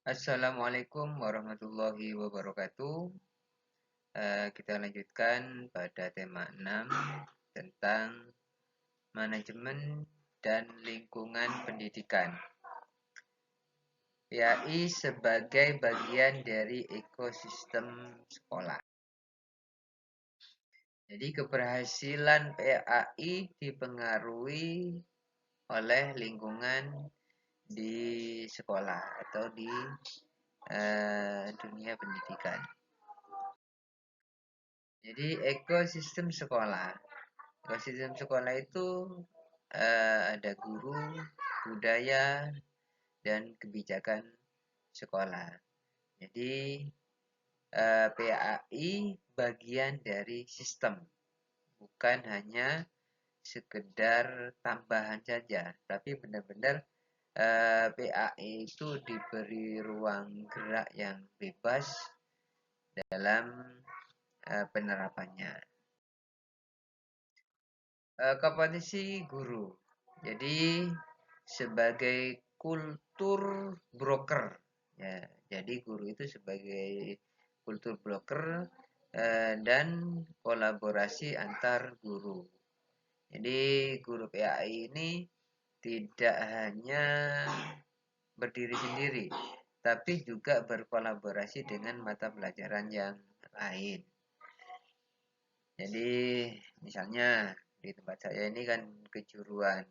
Assalamualaikum warahmatullahi wabarakatuh. Kita lanjutkan pada tema 6 tentang manajemen dan lingkungan pendidikan. PAI sebagai bagian dari ekosistem sekolah. Jadi keberhasilan PAI dipengaruhi oleh lingkungan di sekolah atau di dunia pendidikan. Jadi ekosistem sekolah. Ekosistem sekolah itu ada guru, budaya, dan kebijakan sekolah. Jadi PAI bagian dari sistem, bukan hanya sekedar tambahan saja, tapi benar-benar PAI itu diberi ruang gerak yang bebas dalam penerapannya. Kompetensi guru. Jadi sebagai kultur broker, ya. Jadi guru itu sebagai kultur broker dan kolaborasi antar guru. Jadi guru PAI ini tidak hanya berdiri sendiri, tapi juga berkolaborasi dengan mata pelajaran yang lain. Jadi misalnya di tempat saya ini kan kejuruan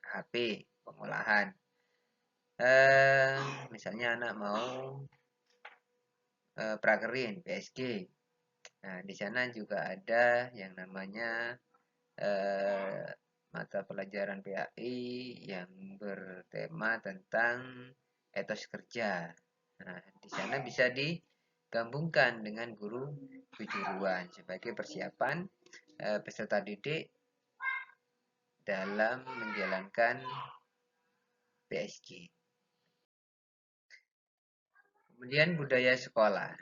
HP pengolahan. Misalnya anak mau prakerin PSG. Nah, di sana juga ada yang namanya mata pelajaran PAI yang bertema tentang etos kerja. Nah, di sana bisa digabungkan dengan guru kejuruan sebagai persiapan peserta didik dalam menjalankan PSG. Kemudian budaya sekolah.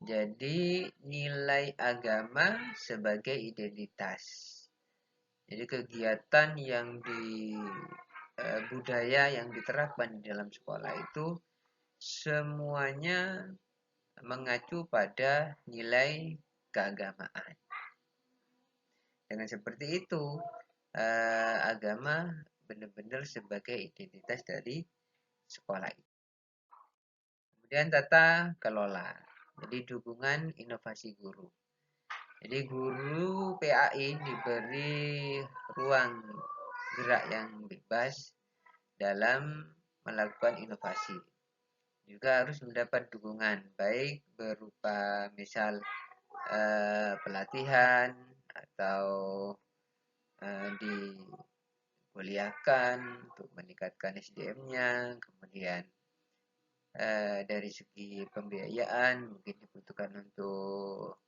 Jadi nilai agama sebagai identitas. Jadi kegiatan yang budaya yang diterapkan di dalam sekolah itu semuanya mengacu pada nilai keagamaan. Dengan seperti itu, agama benar-benar sebagai identitas dari sekolah itu. Kemudian tata kelola. Jadi dukungan inovasi guru. Jadi guru PAI diberi ruang gerak yang bebas dalam melakukan inovasi. Juga harus mendapat dukungan baik berupa misal pelatihan atau dikuliahkan untuk meningkatkan SDM-nya, kemudian dari segi pembiayaan mungkin dibutuhkan untuk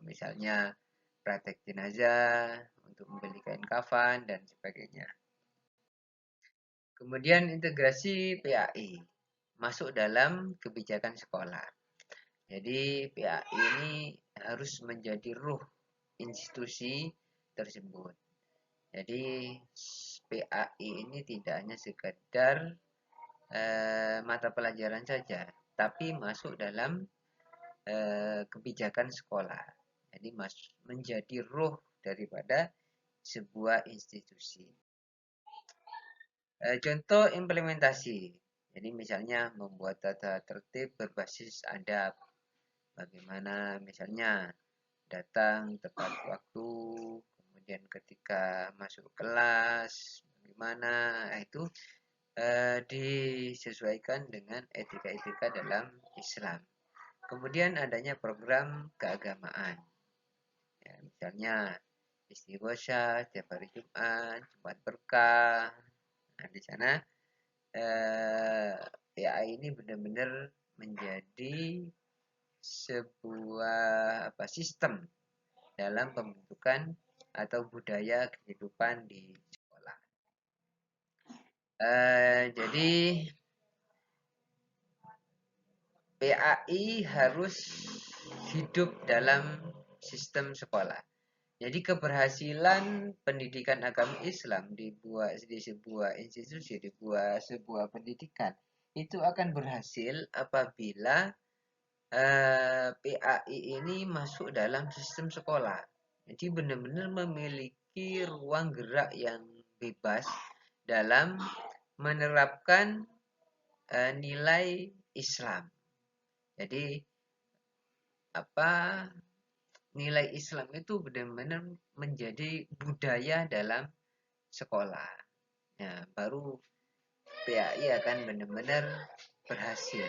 misalnya praktek jenazah, untuk membeli kain kafan dan sebagainya. Kemudian integrasi PAI masuk dalam kebijakan sekolah. Jadi PAI ini harus menjadi ruh institusi tersebut. Jadi PAI ini tidak hanya sekedar mata pelajaran saja, tapi masuk dalam kebijakan sekolah. Jadi menjadi ruh daripada sebuah institusi. Contoh implementasi. Jadi misalnya membuat tata tertib berbasis adab. Bagaimana misalnya datang tepat waktu, kemudian ketika masuk kelas, bagaimana itu disesuaikan dengan etika-etika dalam Islam. Kemudian adanya program keagamaan. Ya, misalnya istighosah setiap hari Jumat, Jumat berkah. Nah, di sana PAI ini benar-benar menjadi sebuah sistem dalam pembentukan atau budaya kehidupan di sekolah. Jadi PAI harus hidup dalam sistem sekolah. Jadi keberhasilan pendidikan agama Islam di sebuah institusi, di sebuah pendidikan itu akan berhasil apabila PAI ini masuk dalam sistem sekolah. Jadi benar-benar memiliki ruang gerak yang bebas dalam menerapkan nilai Islam. Jadi apa nilai Islam itu benar-benar menjadi budaya dalam sekolah. Nah, baru PAI akan benar-benar berhasil.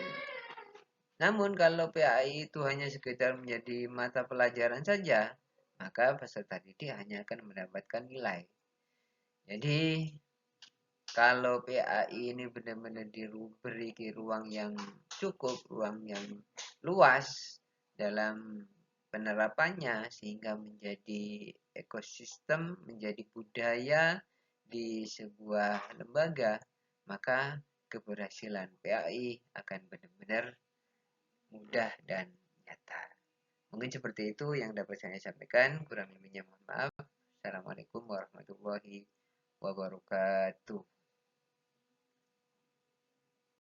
Namun kalau PAI itu hanya sekedar menjadi mata pelajaran saja, maka peserta didik hanya akan mendapatkan nilai. Jadi kalau PAI ini benar-benar diberi ruang yang cukup, ruang yang luas dalam penerapannya sehingga menjadi ekosistem, menjadi budaya di sebuah lembaga, maka keberhasilan PAI akan benar-benar mudah dan nyata. Mungkin seperti itu yang dapat saya sampaikan. Kurang lebihnya mohon maaf. Assalamualaikum warahmatullahi wabarakatuh.